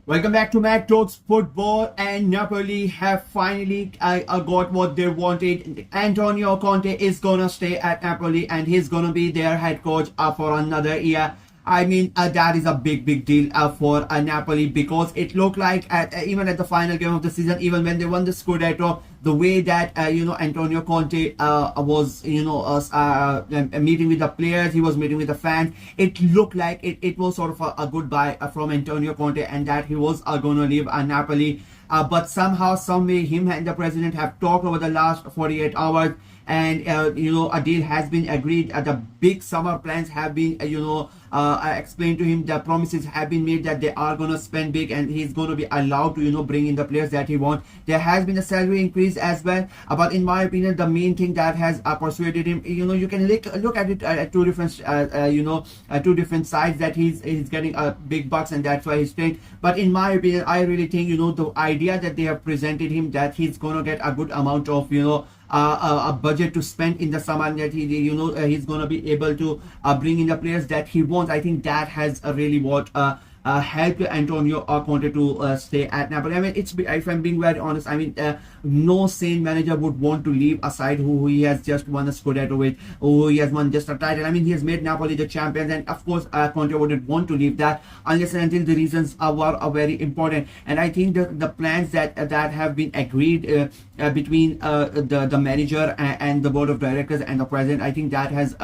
Welcome back to Mac Talks Football, and Napoli have finally got what they wanted. Antonio Conte is gonna stay at Napoli, and he's gonna be their head coach for another year. I mean, that is a big deal for Napoli, because it looked like even at the final game of the season, even when they won the Scudetto, the way that Antonio Conte was meeting with the players, he was meeting with the fans. It looked like it was sort of a goodbye from Antonio Conte, and that he was going to leave Napoli. But somehow, some way, him and the president have talked over the last 48 hours, and a deal has been agreed. The big summer plans have been explained to him. The promises have been made that they are going to spend big, and he's going to be allowed to bring in the players that he wants. There has been a salary increase as well, but in my opinion, the main thing that has persuaded him, you can look at it at two different two different sides, that he's getting big bucks, and that's why he's staying. But in my opinion, I really think the idea that they have presented him, that he's going to get a good amount of a budget to spend in the summer, and that he's going to be able to bring in the players that he wants. I think that has really what helped Antonio Conte to stay at Napoli. I mean, if I'm being very honest, I mean, no sane manager would want to leave aside who he has just won a Scudetto with, who he has won just a title. I mean, he has made Napoli the champions, and of course, Conte wouldn't want to leave that unless and until the reasons were very important. And I think the plans that have been agreed between the manager and the board of directors and the president, I think that has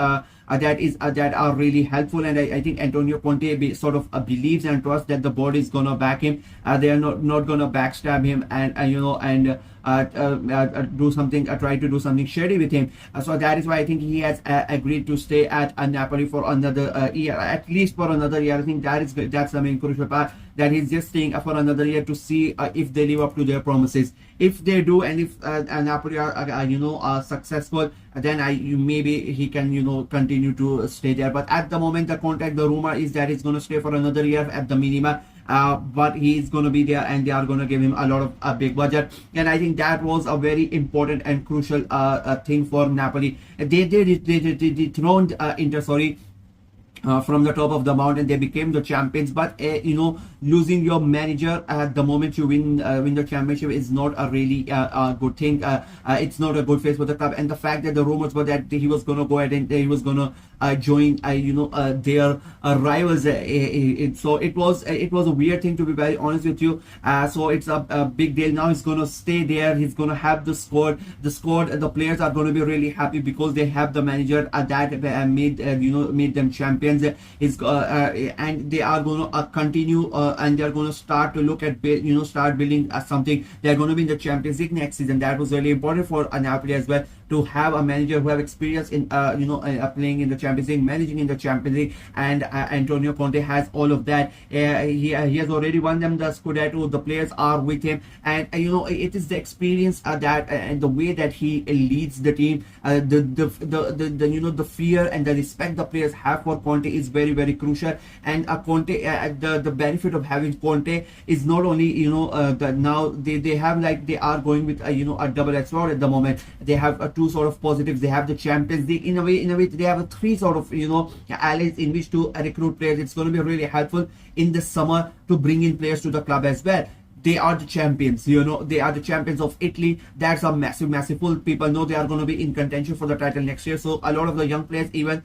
that are really helpful. And I think Antonio Conte sort of believes and trusts that the board is gonna back him. They are not gonna backstab him and do something, try to do something shady with him. So that is why I think he has agreed to stay at Napoli for another year, at least for another year. I think that's the main crucial part, that he's just staying for another year to see if they live up to their promises. If they do, and if Napoli are successful, then maybe he can continue to stay there. But at the moment, the rumor is that he's going to stay for another year at the minimum. But he's going to be there, and they are going to give him a lot of a big budget. And I think that was a very important and crucial thing for Napoli. They dethroned Inter, from the top of the mountain. They became the champions, but losing your manager at the moment you win the championship is not a really good thing. It's not a good face for the club. And the fact that the rumors were that he was going to go ahead and he was going to join their rivals, so it was a weird thing, to be very honest with you. So it's a big deal. Now he's going to stay there. He's going to have the squad. The players are going to be really happy because they have the manager that made them champions. And they are going to continue, and they are going to start to look at start building something. They are going to be in the Champions League next season. That was really important for Napoli as well, to have a manager who have experience in playing in the Champions League, managing in the Champions League. And Antonio Conte has all of that. He has already won them the Scudetto. The players are with him, and it is the experience that and the way that he leads the team, the fear and the respect the players have for Conte is very crucial. And Conte, the benefit of having Conte is not only that now they have, like, they are going with a double-edged sword at the moment. They have two sort of positives. They have the Champions League. In a way they have three sort of allies in which to recruit players. It's going to be really helpful in the summer to bring in players to the club as well. They are the champions, they are the champions of Italy. That's a massive pull. People know they are going to be in contention for the title next year. So a lot of the young players, even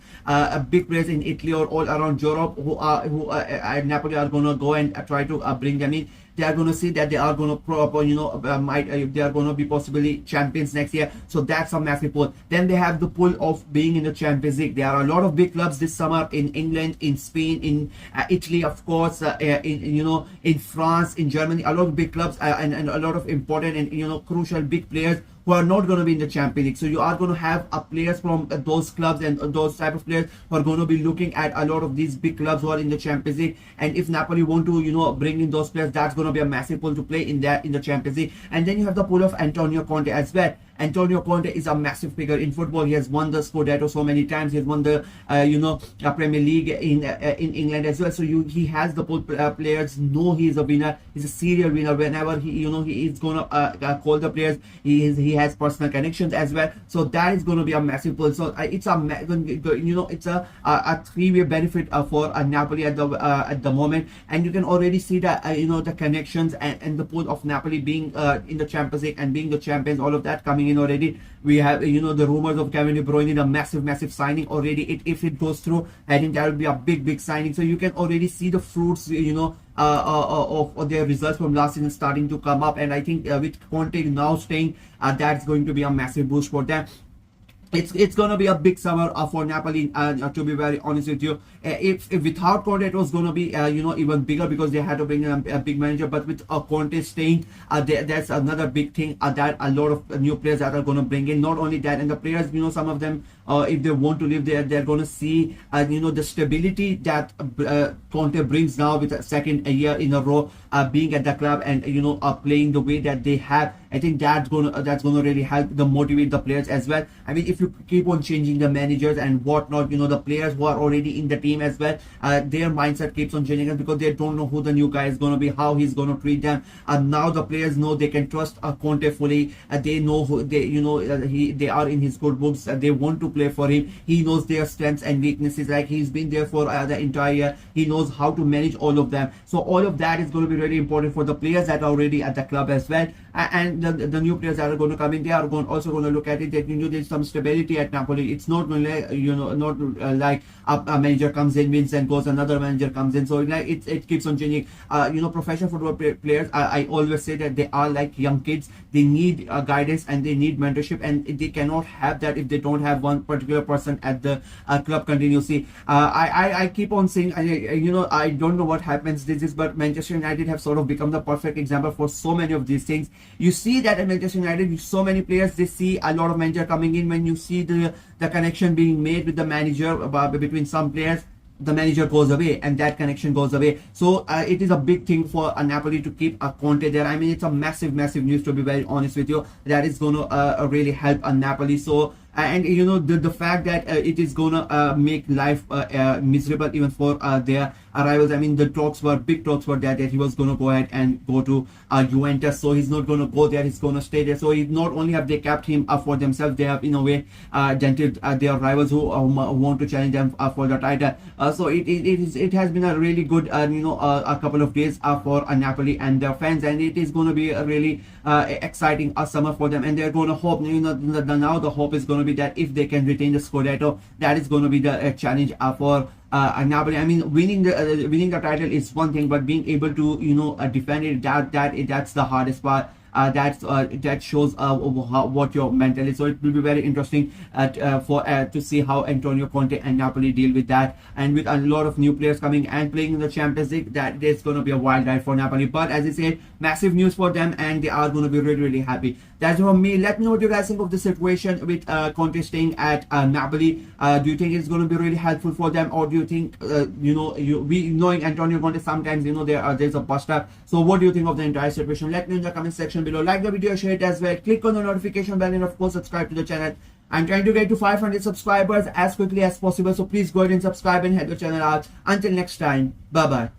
big players in Italy or all around Europe, who at Napoli, are going to go and try to bring them in. They are going to see that they are going to they are going to be possibly champions next year. So that's a massive pull. Then they have the pull of being in the Champions League. There are a lot of big clubs this summer in England, in Spain, in Italy, of course, in France, in Germany. A lot of big clubs and a lot of important and crucial big players who are not going to be in the Champions League. So you are going to have players from those clubs and those type of players who are going to be looking at a lot of these big clubs who are in the Champions League. And if Napoli want to bring in those players, that's going to be a massive pull to play in the Champions League. And then you have the pull of Antonio Conte as well. Antonio Conte is a massive figure in football. He has won the Scudetto so many times. He has won the Premier League in England as well. So he has the players know he is a winner. He's a serial winner. Whenever he is gonna call the players, he has personal connections as well. So that is going to be a massive pull. So it's a three-way benefit for Napoli at the moment, and you can already see that the connections and the pull of Napoli being in the Champions League and being the champions, all of that coming in already. We have the rumors of Kevin De Bruyne, a massive signing already. If it goes through, I think that will be a big signing. So you can already see the fruits of their results from last season starting to come up, and I think with Conte now staying, that's going to be a massive boost for them. It's going to be a big summer for Napoli, to be very honest with you. If without Conte it was going to be even bigger, because they had to bring in a big manager. But with Conte staying, that's another big thing, that a lot of new players that are going to bring in. Not only that, and the players, some of them, if they want to live there, they're going to see the stability that Conte brings now with a second year in a row being at the club, and playing the way that they have. I think that's gonna really help motivate the players as well. I mean, if you keep on changing the managers and whatnot, the players who are already in the team as well, their mindset keeps on changing, because they don't know who the new guy is gonna be, how he's gonna treat them. And now the players know they can trust Conte fully. They know who they are in his good books. They want to play for him. He knows their strengths and weaknesses. Like, he's been there for the entire year. He knows how to manage all of them. So all of that is going to be really important for the players that are already at the club as well. And the new players that are going to come in, they are also going to look at it that there's some stability at Napoli. It's not like a manager comes in, wins, and goes, another manager comes in. So it keeps on changing. Professional football players, I always say that they are like young kids. They need guidance and they need mentorship, and they cannot have that if they don't have one particular person at the club continuously. I keep on saying, I don't know what happens but Manchester United have sort of become the perfect example for so many of these things. You see that at Manchester United, with so many players, they see a lot of manager coming in. When you see the connection being made with the manager between some players, the manager goes away and that connection goes away. So it is a big thing for Napoli to keep Conte there. I mean, it's a massive news, to be very honest with you. That is going to really help Napoli. So and the fact that it is gonna make life miserable even for their rivals. I mean, the big talks were that he was gonna go ahead and go to Juventus. So he's not gonna go there, he's gonna stay there. So not only have they kept him for themselves, they have in a way dented their rivals who want to challenge them for the title. So it has been a really good a couple of days for Napoli and their fans, and it is going to be a really exciting summer for them. And they're going to hope, now the hope is going to be that if they can retain the Scudetto, that is going to be the challenge for Napoli. I mean, winning the title is one thing, but being able to defend it, that's the hardest part. That shows what your mental is. So it will be very interesting to see how Antonio Conte and Napoli deal with that. And with a lot of new players coming and playing in the Champions League, that is going to be a wild ride for Napoli. But as I said, massive news for them, and they are going to be really happy. That's from me. Let me know what you guys think of the situation with Conte staying at Napoli. Do you think it's going to be really helpful for them, or do you think knowing Antonio Conte, sometimes there's a bust up? So what do you think of the entire situation? Let me know in the comment section below. Like the video, share it as well. Click on the notification bell, and of course subscribe to the channel. I'm trying to get to 500 subscribers as quickly as possible, so please go ahead and subscribe and help the channel out. Until next time, bye bye.